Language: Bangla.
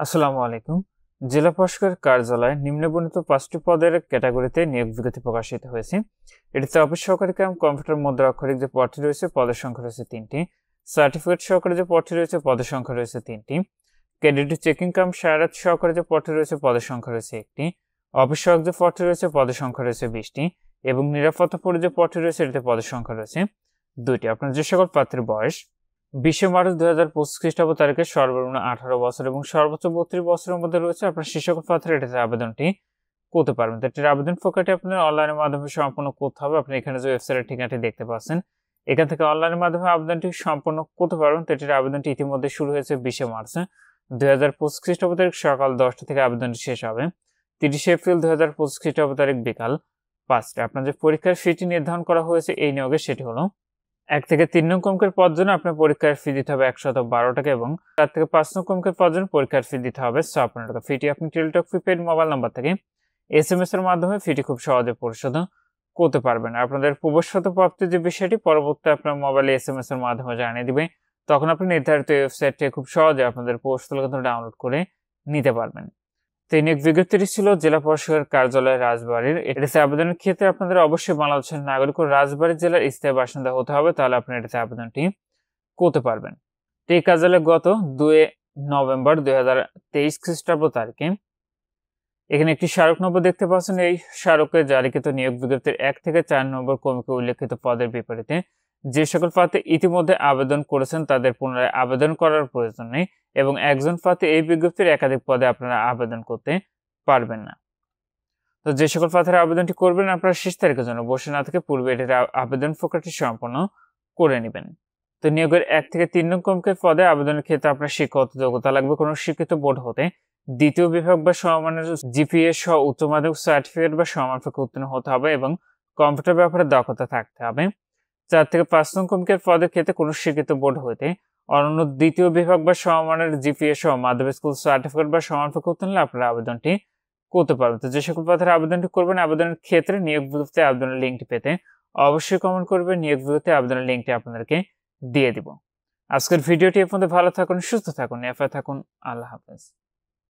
আসসালামু আলাইকুম। জেলা প্রশাসকের কার্যালয়ে নিম্নবর্ণিত 5টি পদের ক্যাটাগরিতে নিয়োগ বিজ্ঞপ্তি প্রকাশিত হয়েছে। এটিতে অফিস সহকারী কাম কম্পিউটার মুদ্রা অক্ষরিক যে পদটি রয়েছে পদের সংখ্যা রয়েছে 3টি, সার্টিফিকেট সহকারী যে পদটি রয়েছে পদের সংখ্যা রয়েছে 3টি, ক্যাডেট চেকিং কাম সারাত সহকারী যে পদটি রয়েছে পদের সংখ্যা রয়েছে 1টি, অফিস সহায়ক যে পদটি রয়েছে পদের সংখ্যা রয়েছে 20টি এবং নিরাপত্তা পরি যে পদটি রয়েছে এটিতে পদের সংখ্যা রয়েছে 2টি। আপনার যে সকল প্রার্থীর বয়স 20 মার্চ 2025 খ্রিস্টাব্দ তারিখে সর্বনিম্ন 18 বছর এবং সর্বোচ্চ 32 বছরের মধ্যে রয়েছে আপনার সেই সকল প্রার্থীরা এটিতে আবেদনটি করতে পারবেন। এটির আবেদন প্রক্রিয়াটি আপনার অনলাইনের মাধ্যমে সম্পন্ন করতে হবে। আপনি এখানে যে ওয়েবসাইটের ঠিকানাটি দেখতে পাচ্ছেন এখান থেকে অনলাইনের মাধ্যমে আবেদনটি সম্পন্ন করতে পারবেন। তো এটির আবেদনটি ইতিমধ্যে শুরু হয়েছে 20 মার্চ 2025 খ্রিস্টাব্দ তারিখ সকাল 10টা থেকে আবেদনটি শেষ হবে 30 এপ্রিল 2025 খ্রিস্টাব্দ তারিখ বিকাল 5টা। আপনার যে পরীক্ষার ফিটি নির্ধারণ করা হয়েছে এই নিয়োগে সেটি হলো 1 থেকে 3 নং ক্রমিকের পদের জন্য আপনার পরীক্ষার ফি দিতে হবে 112 টাকা এবং 4 থেকে 5 নং ক্রমিকের পদের জন্য পরীক্ষার ফি দিতে হবে 56 টাকা। ফিটি আপনি টেলিটক প্রিপেড মোবাইল নাম্বার থেকে SMS এর মাধ্যমে ফিটি খুব সহজে পরিশোধ করতে পারবেন। আপনাদের প্রবেশগত প্রাপ্তির যে বিষয়টি পরবর্তী আপনার মোবাইলে SMS এর মাধ্যমে জানিয়ে দিবে। তখন আপনি নির্ধারিত ওয়েবসাইট থেকে খুব সহজে আপনাদের প্রবেশগুলো কিন্তু ডাউনলোড করে নিতে পারবেন। তো এই নিয়োগ বিজ্ঞপ্তিটি ছিল জেলা প্রশাসকের কার্যালয় রাজবাড়ীর। এটিতে আবেদনের ক্ষেত্রে আপনাদের অবশ্যই বাংলাদেশের নাগরিক ও রাজবাড়ী জেলার স্থায়ী বাসিন্দা হতে হবে, তাহলে আপনি এটিতে আবেদনটি করতে পারবেন। তো এই কার্যালয়ে গত 2 নভেম্বর 2023 খ্রিস্টাব্দ তারিখে এখানে একটি স্মারক নম্বর দেখতে পাচ্ছেন। এই স্মারকে জারিকৃত নিয়োগ বিজ্ঞপ্তির 1 থেকে 4 নম্বর ক্রমিকে উল্লেখিত পদের বিপরীতে যে সকল প্রার্থী ইতিমধ্যে আবেদন করেছেন তাদের পুনরায় আবেদন করার প্রয়োজন নেই এবং একজন প্রার্থী এই বিজ্ঞপ্তির একাধিক পদে আপনারা আবেদন করতে পারবেন না। তো যে সকল প্রার্থীরা আবেদনটি করবেন আপনারা 6 তারিখের জন্য বসে না থেকে পূর্বে এটির আবেদন প্রক্রিয়াটি সম্পন্ন করে নেবেন। তো নিয়োগের 1 থেকে 3 নং ক্রমিকের পদে আবেদনের ক্ষেত্রে আপনার শিক্ষাগত যোগ্যতা লাগবে কোনো শিক্ষিত বোর্ড হতে দ্বিতীয় বিভাগ বা সমমানের জিপিএ সহ উচ্চ মাধ্যমিক সার্টিফিকেট বা সমমানভাবে উত্তীর্ণ হতে হবে এবং কম্পিউটার ব্যাপারে দক্ষতা থাকতে হবে। 4 থেকে 5 নং ক্রমিকের পদের ক্ষেত্রে কোনো শিক্ষিত বোর্ড হইতে অনন্য দ্বিতীয় বিভাগ বা সমমানের জিপিএ সহ মাধ্যমিক স্কুল সার্টিফিকেট বা সমমানভাবে উত্তীর্ণ হলে আপনারা আবেদনটি করতে পারবেন। তো যে সকল প্রার্থীরা আবেদনটি করবেন আবেদনের ক্ষেত্রে নিয়োগ বিজ্ঞপ্তি আবেদনের লিঙ্কটি পেতে অবশ্যই কমেন্ট করবেন। নিয়োগ বিজ্ঞপ্তি আবেদনের লিঙ্কটি আপনাদেরকে দিয়ে দিব। আজকের ভিডিওটি আপনাদের ভালো থাকুন, সুস্থ থাকুন, নিরাপদে থাকুন। আল্লাহ হাফেজ।